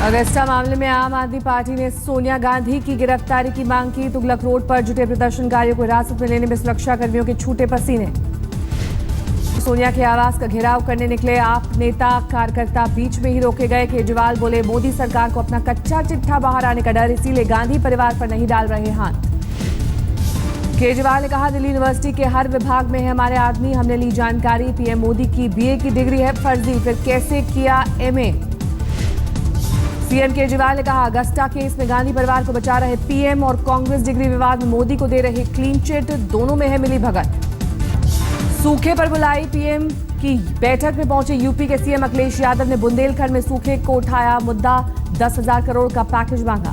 Agusta मामले में आम आदमी पार्टी ने सोनिया गांधी की गिरफ्तारी की मांग की। तुगलक रोड पर जुटे प्रदर्शनकारियों को हिरासत में लेने में सुरक्षा कर्मियों के छूटे पसीने। सोनिया के आवास का घेराव करने निकले आप नेता कार्यकर्ता बीच में ही रोके गए। केजरीवाल बोले मोदी सरकार को अपना कच्चा चिट्ठा बाहर आने का डर, इसीलिए गांधी परिवार पर नहीं डाल रहे हाथ। केजरीवाल ने कहा दिल्ली यूनिवर्सिटी के हर विभाग में है हमारे आदमी, हमने ली जानकारी। पीएम मोदी की बीए की डिग्री है फर्जी, फिर कैसे किया एमए। सीएम केजरीवाल ने कहा अगस्ता केस में गांधी परिवार को बचा रहे पीएम और कांग्रेस डिग्री विवाद में मोदी को दे रहे क्लीन चिट, दोनों में है मिली भगत। सूखे पर बुलाई पीएम की बैठक में पहुंचे यूपी के सीएम अखिलेश यादव ने बुंदेलखंड में सूखे को उठाया मुद्दा, 10,000 करोड़ का पैकेज मांगा।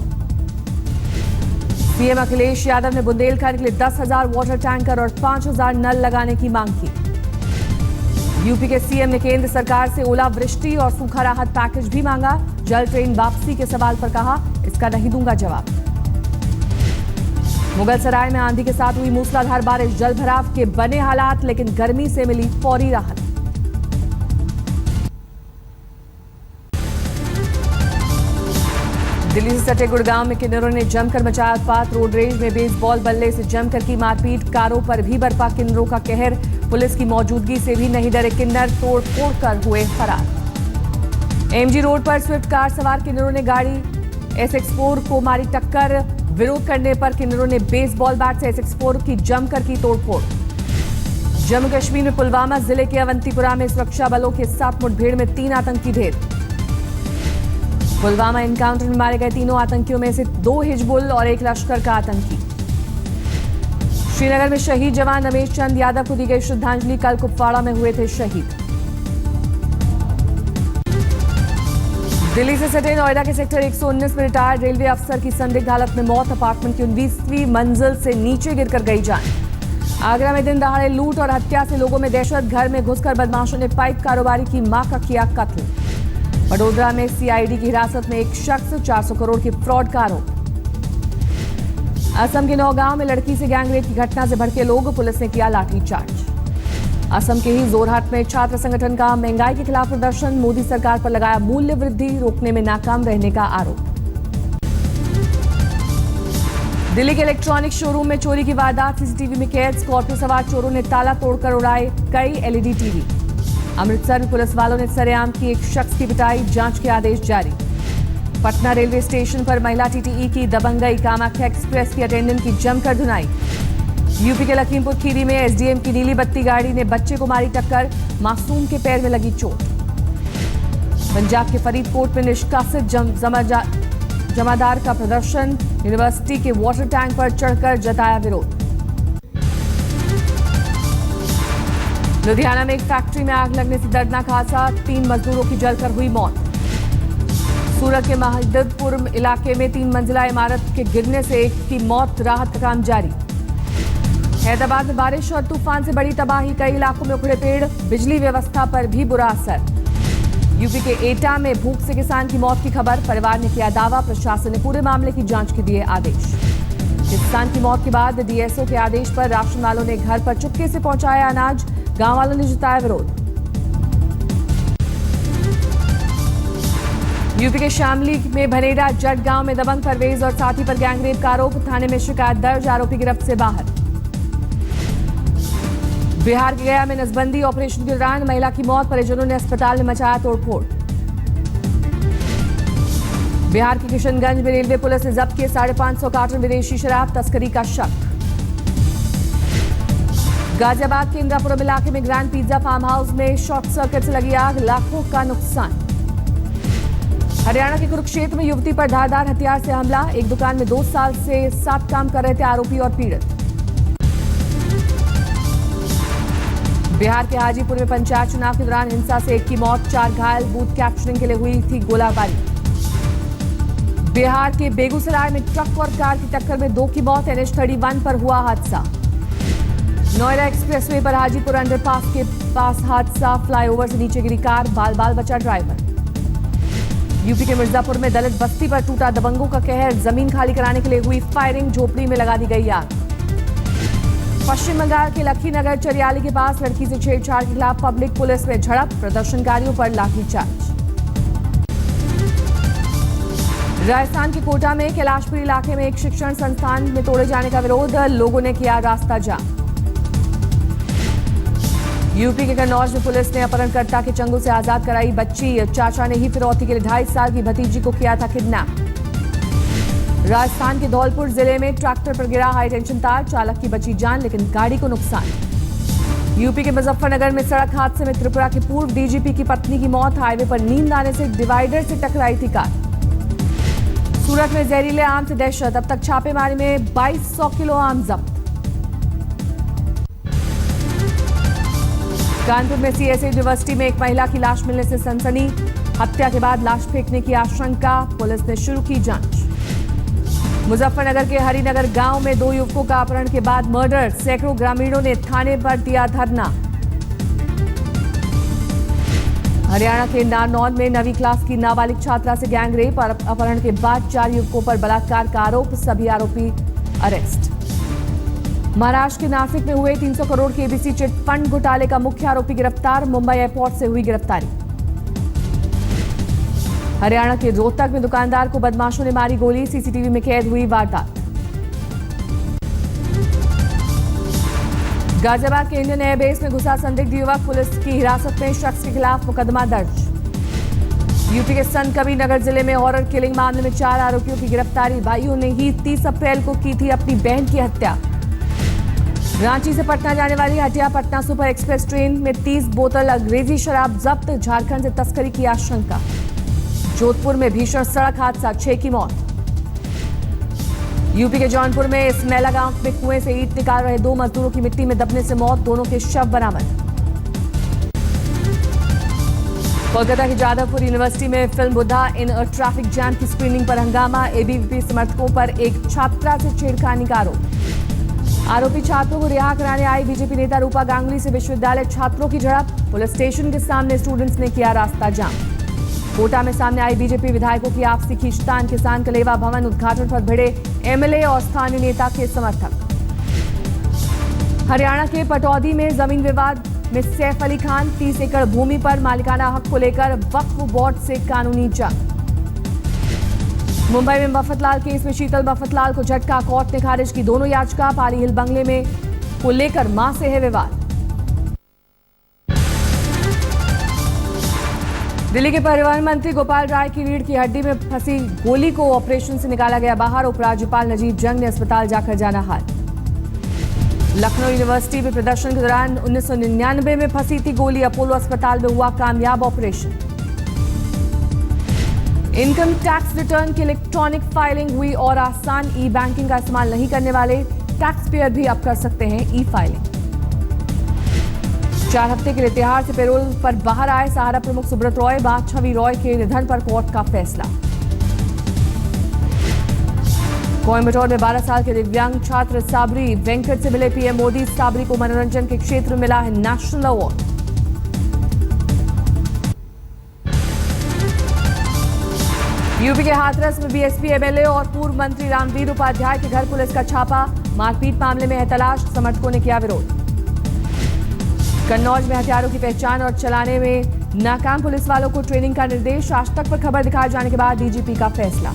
सीएम अखिलेश यादव ने बुंदेलखंड के लिए 10,000 वाटर टैंकर और 5,000 नल लगाने की मांग की। यूपी के सीएम ने केंद्र सरकार से ओलावृष्टि और सूखा राहत पैकेज भी मांगा। जल ट्रेन वापसी के सवाल पर कहा इसका नहीं दूंगा जवाब। मुगलसराय में आंधी के साथ हुई मूसलाधार बारिश, जल भराव के बने हालात, लेकिन गर्मी से मिली फौरी राहत। दिल्ली से सटे गुड़गांव में किन्नरों ने जमकर मचाया उत्पात। रोड रेज में बेसबॉल बल्ले से जमकर की मारपीट, कारों पर भी बरपा किन्नरों का कहर। पुलिस की मौजूदगी से भी नहीं डरे किन्नर, तोड़ फोड़ कर हुए फरार। एमजी रोड पर स्विफ्ट कार सवार किन्नरों ने गाड़ी SX4 को मारी टक्कर। विरोध करने पर किन्नरों ने बेसबॉल बैट से SX4 की जमकर की तोड़फोड़। जम्मू कश्मीर में पुलवामा जिले के अवंतीपुरा में सुरक्षा बलों के साथ मुठभेड़ में 3 आतंकी ढेर। पुलवामा एनकाउंटर में मारे गए तीनों आतंकियों में से 2 हिजबुल और 1 लश्कर का आतंकी। श्रीनगर में शहीद जवान रमेश चंद यादव को दी गई श्रद्धांजलि, कल कुपवाड़ा में हुए थे शहीद। दिल्ली से सटे नोएडा के सेक्टर 119 में रिटायर्ड रेलवे अफसर की संदिग्ध हालत में मौत, अपार्टमेंट की 19वीं मंजिल से नीचे गिरकर गई जान। आगरा में दिन दहाड़े लूट और हत्या से लोगों में दहशत, घर में घुसकर बदमाशों ने पाइप कारोबारी की मां का किया कत्ल। वडोदरा में सीआईडी की हिरासत में एक शख्स, 400 करोड़ की फ्रॉड का आरोप। असम के नौगांव में लड़की से गैंगरेप की घटना से भड़के लोग, पुलिस ने किया लाठीचार्ज। असम के ही जोरहाट में छात्र संगठन का महंगाई के खिलाफ प्रदर्शन, मोदी सरकार पर लगाया मूल्य वृद्धि रोकने में नाकाम रहने का आरोप। दिल्ली के इलेक्ट्रॉनिक शोरूम में चोरी की वारदात, सीसीटीवी में कैद। स्कॉर्पियो सवार चोरों ने ताला तोड़कर उड़ाए कई एलईडी टीवी। अमृतसर में पुलिस वालों ने सरेआम की एक शख्स की पिटाई, जांच के आदेश जारी। पटना रेलवे स्टेशन पर महिला टीटीई की दबंगई, कामाख्या एक्सप्रेस की अटेंडेंट की जमकर धुनाई। यूपी के लखीमपुर खीरी में एसडीएम की नीली बत्ती गाड़ी ने बच्चे को मारी टक्कर, मासूम के पैर में लगी चोट। पंजाब के फरीदकोट में निष्कासित जमादार का प्रदर्शन, यूनिवर्सिटी के वाटर टैंक पर चढ़कर जताया विरोध। लुधियाना में एक फैक्ट्री में आग लगने से दर्दनाक हादसा, 3 मजदूरों की जलकर हुई मौत। सूरत के महददपुर इलाके में 3 मंजिला इमारत के गिरने से एक की मौत, राहत का काम जारी। हैदराबाद में बारिश और तूफान से बड़ी तबाही, कई इलाकों में उखड़े पेड़, बिजली व्यवस्था पर भी बुरा असर। यूपी के एटा में भूख से किसान की मौत की खबर, परिवार ने किया दावा, प्रशासन ने पूरे मामले की जांच के दिए आदेश। किसान की मौत के बाद डीएसओ के आदेश पर राशन वालों ने घर पर चुपके से पहुंचाया अनाज, गांव वालों ने जताया विरोध। यूपी के शामली में भनेडा जट गांव में दबंग परवेज और साथी पर गैंगरेप का आरोप, थाने में शिकायत दर्ज, आरोपी गिरफ्त से बाहर। बिहार के गया में नसबंदी ऑपरेशन के दौरान महिला की मौत, परिजनों ने अस्पताल में मचाया तोड़फोड़। बिहार के किशनगंज में रेलवे पुलिस ने जब्त किए 550 कार्टन विदेशी शराब, तस्करी का शक। गाजियाबाद के इंद्रापुरम इलाके में ग्रैंड पिज्जा फार्म हाउस में शॉर्ट सर्किट से लगी आग, लाखों का नुकसान। हरियाणा के कुरुक्षेत्र में युवती पर धारदार हथियार से हमला, एक दुकान में 2 साल से साथ काम कर रहे थे आरोपी और पीड़ित। बिहार के हाजीपुर में पंचायत चुनाव के दौरान हिंसा से 1 की मौत, 4 घायल, बूथ कैप्चरिंग के लिए हुई थी गोलाबारी। बिहार के बेगूसराय में ट्रक और कार की टक्कर में 2 की मौत, NH31 पर हुआ हादसा। नोएडा एक्सप्रेसवे पर हाजीपुर अंडरपास के पास हादसा, फ्लाईओवर से नीचे गिरी कार, बाल बाल बचा ड्राइवर। यूपी के मिर्जापुर में दलित बस्ती पर टूटा दबंगों का कहर, जमीन खाली कराने के लिए हुई फायरिंग, झोपड़ी में लगा दी गई आग। पश्चिम बंगाल के लखीनगर चरियाली के पास लड़की से छेड़छाड़ के खिलाफ पब्लिक पुलिस में झड़प, प्रदर्शनकारियों पर लाठीचार्ज। राजस्थान के कोटा में कैलाशपुरी इलाके में एक शिक्षण संस्थान में तोड़े जाने का विरोध, लोगों ने किया रास्ता जाम। यूपी के कन्नौज में पुलिस ने अपहरणकर्ता के चंगुल से आजाद कराई बच्ची, चाचा ने ही फिरौती के लिए 2.5 साल की भतीजी को किया था किडनैप। राजस्थान के धौलपुर जिले में ट्रैक्टर पर गिरा हाई टेंशन तार, चालक की बची जान लेकिन गाड़ी को नुकसान। यूपी के मुजफ्फरनगर में सड़क हादसे में त्रिपुरा के पूर्व डीजीपी की पत्नी की मौत, हाईवे पर नींद आने से डिवाइडर से टकराई थी कार। सूरत में जहरीले आम से दहशत, अब तक छापेमारी में 2200 किलो आम जब्त। कानपुर में सीएसए यूनिवर्सिटी में एक महिला की लाश मिलने से सनसनी, हत्या के बाद लाश फेंकने की आशंका, पुलिस ने शुरू की जांच। मुजफ्फरनगर के हरिनगर गांव में 2 युवकों का अपहरण के बाद मर्डर, सैकड़ों ग्रामीणों ने थाने पर दिया धरना। हरियाणा के नारनौल में 9वीं क्लास की नाबालिग छात्रा से गैंगरेप, अपहरण के बाद 4 युवकों पर बलात्कार का आरोप, सभी आरोपी अरेस्ट। महाराष्ट्र के नासिक में हुए 300 करोड़ के एबीसी चिट फंड घोटाले का मुख्य आरोपी गिरफ्तार, मुंबई एयरपोर्ट से हुई गिरफ्तारी। हरियाणा के रोहतक में दुकानदार को बदमाशों ने मारी गोली, सीसीटीवी में कैद हुई वारदात। गाजियाबाद के इंडियन एयरबेस में घुसा संदिग्ध युवक, पुलिस की हिरासत में, शख्स के खिलाफ मुकदमा दर्ज। यूपी के संत कबीर नगर जिले में हॉरर किलिंग मामले में 4 आरोपियों की गिरफ्तारी, भाइयों ने ही 30 अप्रैल को की थी अपनी बहन की हत्या। रांची से पटना जाने वाली Hatia Patna super express train में 30 बोतल अंग्रेजी शराब जब्त, झारखंड से तस्करी की आशंका। जोधपुर में भीषण सड़क हादसा, 6 की मौत। यूपी के जौनपुर में इसमैला गांव में कुएं से ईंट निकाल रहे 2 मजदूरों की मिट्टी में दबने से मौत, दोनों के शव बरामद। कोलकाता की जादवपुर यूनिवर्सिटी में film Buddha in a traffic jam की स्क्रीनिंग पर हंगामा, एबीवीपी समर्थकों पर एक छात्रा से छेड़खानी का आरोप। आरोपी छात्रों को रिहा कराने आई बीजेपी नेता रूपा गांगुली से विश्वविद्यालय छात्रों की झड़प, पुलिस स्टेशन के सामने स्टूडेंट्स ने किया रास्ता जाम। कोटा में सामने आई बीजेपी विधायकों की आपसी खींचतान, किसान कलेवा भवन उद्घाटन पर भिड़े एमएलए और स्थानीय नेता के समर्थक। हरियाणा के पटौदी में जमीन विवाद में सैफ अली खान, 30 एकड़ भूमि पर मालिकाना हक को लेकर वक्फ बोर्ड से कानूनी जंग। मुंबई में मफतलाल केस में शीतल मफतलाल को झटका, कोर्ट ने खारिज की दोनों याचिका, पाली हिल बंगले में को लेकर मां से है विवाद। दिल्ली के परिवहन मंत्री गोपाल राय की रीढ़ की हड्डी में फंसी गोली को ऑपरेशन से निकाला गया बाहर, उपराज्यपाल नजीब जंग ने अस्पताल जाकर जाना हाल। लखनऊ यूनिवर्सिटी में प्रदर्शन के दौरान 1999 में फंसी थी गोली, अपोलो अस्पताल में हुआ कामयाब ऑपरेशन। इनकम टैक्स रिटर्न की इलेक्ट्रॉनिक फाइलिंग हुई और आसान, ई बैंकिंग का इस्तेमाल नहीं करने वाले टैक्स पेयर भी अब कर सकते हैं ई फाइलिंग। 4 हफ्ते के लिए तिहाड़ से पैरोल पर बाहर आए सहारा प्रमुख सुब्रत रॉय, छवि रॉय के निधन पर कोर्ट का फैसला। कोयम्बटूर में 12 साल के दिव्यांग छात्र साबरी वेंकट से मिले पीएम मोदी, साबरी को मनोरंजन के क्षेत्र में मिला है नेशनल अवार्ड। यूपी के हाथरस में बीएसपी एमएलए और पूर्व मंत्री रामवीर उपाध्याय के घर पुलिस का छापा, मारपीट मामले में है तलाश, समर्थकों ने किया विरोध। कन्नौज में हथियारों की पहचान और चलाने में नाकाम पुलिस वालों को ट्रेनिंग का निर्देश, आज तक पर खबर दिखाए जाने के बाद डीजीपी का फैसला।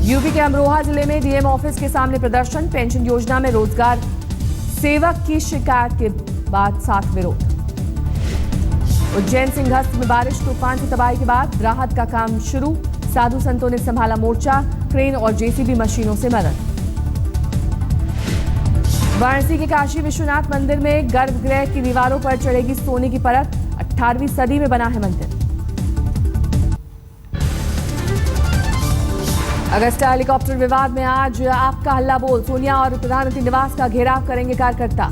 यूपी के अमरोहा जिले में डीएम ऑफिस के सामने प्रदर्शन, पेंशन योजना में रोजगार सेवक की शिकायत के बाद साथ विरोध। उज्जैन सिंहस्थ में बारिश, तूफान की तबाही के बाद राहत का काम शुरू, साधु संतों ने संभाला मोर्चा, क्रेन और जेसीबी मशीनों से मदद। वाराणसी के काशी विश्वनाथ मंदिर में गर्भगृह की दीवारों पर चढ़ेगी सोने की परत, 18वीं सदी में बना है मंदिर। अगस्ता हेलीकॉप्टर विवाद में आज आपका हल्ला बोल, सोनिया और प्रधानमंत्री निवास का घेराव करेंगे कार्यकर्ता।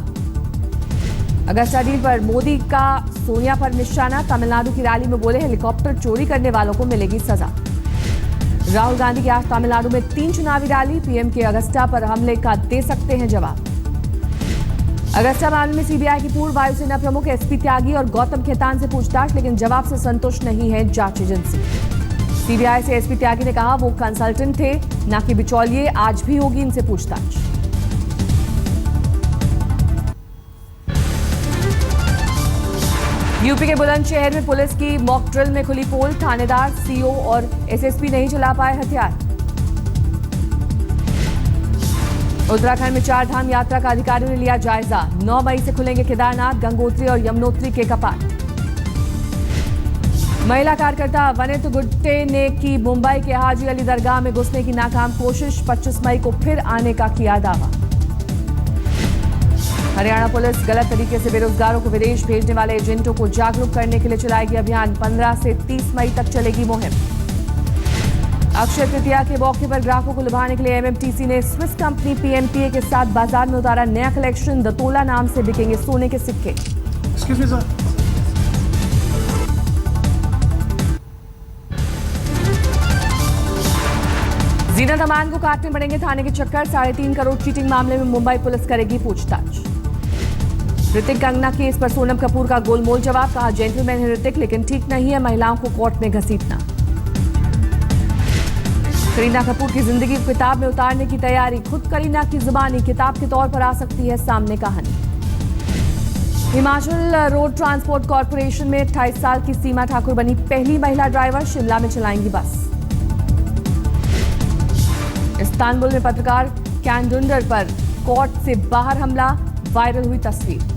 अगस्ता डील पर मोदी का सोनिया पर निशाना, तमिलनाडु की रैली में बोले हेलीकॉप्टर चोरी करने वालों को मिलेगी सजा। राहुल गांधी की आज तमिलनाडु में 3 चुनावी रैली, पीएम के अगस्ता पर हमले का दे सकते हैं जवाब। अगस्ता मामले में सीबीआई की पूर्व वायुसेना प्रमुख एसपी त्यागी और गौतम खेतान से पूछताछ, लेकिन जवाब से संतुष्ट नहीं है जांच एजेंसी। सीबीआई से एसपी त्यागी ने कहा वो कंसल्टेंट थे, ना कि बिचौलिए, आज भी होगी इनसे पूछताछ। यूपी के बुलंदशहर में पुलिस की मॉक ड्रिल में खुली पोल, थानेदार, सीओ और एसएसपी नहीं चला पाए हथियार। उत्तराखंड में 4 धाम यात्रा का अधिकारियों ने लिया जायजा। 9 मई से खुलेंगे केदारनाथ, गंगोत्री और यमुनोत्री के कपाट। महिला कार्यकर्ता वनित गुट्टे ने की मुंबई के हाजी अली दरगाह में घुसने की नाकाम कोशिश। 25 मई को फिर आने का किया दावा। हरियाणा पुलिस गलत तरीके से बेरोजगारों को विदेश भेजने वाले एजेंटों को जागरूक करने के लिए चलाएगी अभियान। 15 से 30 मई तक चलेगी मुहिम। अक्षय तृतीया के मौके पर ग्राहकों को लुभाने के लिए एमएमटीसी ने स्विस कंपनी पीएमपीए के साथ बाजार में उतारा नया कलेक्शन। दतोला नाम से बिकेंगे सोने के सिक्के। Excuse me sir. Zeenat Aman को काटने पड़ेंगे थाने के चक्कर। 3.5 करोड़ चीटिंग मामले में मुंबई पुलिस करेगी पूछताछ। ऋतिक कंगना केस पर सोनम कपूर का गोलमोल जवाब। कहा जेंटलमैन है ऋतिक, लेकिन ठीक नहीं है महिलाओं को कोर्ट में घसीटना। करीना कपूर की जिंदगी को किताब में उतारने की तैयारी। खुद करीना की जुबानी किताब के तौर पर आ सकती है सामने कहानी। हिमाचल रोड ट्रांसपोर्ट कॉर्पोरेशन में 28 साल की सीमा ठाकुर बनी पहली महिला ड्राइवर। शिमला में चलाएंगी बस। इस्तांबुल में पत्रकार कैंडुंडर पर कोर्ट से बाहर हमला, वायरल हुई तस्वीर।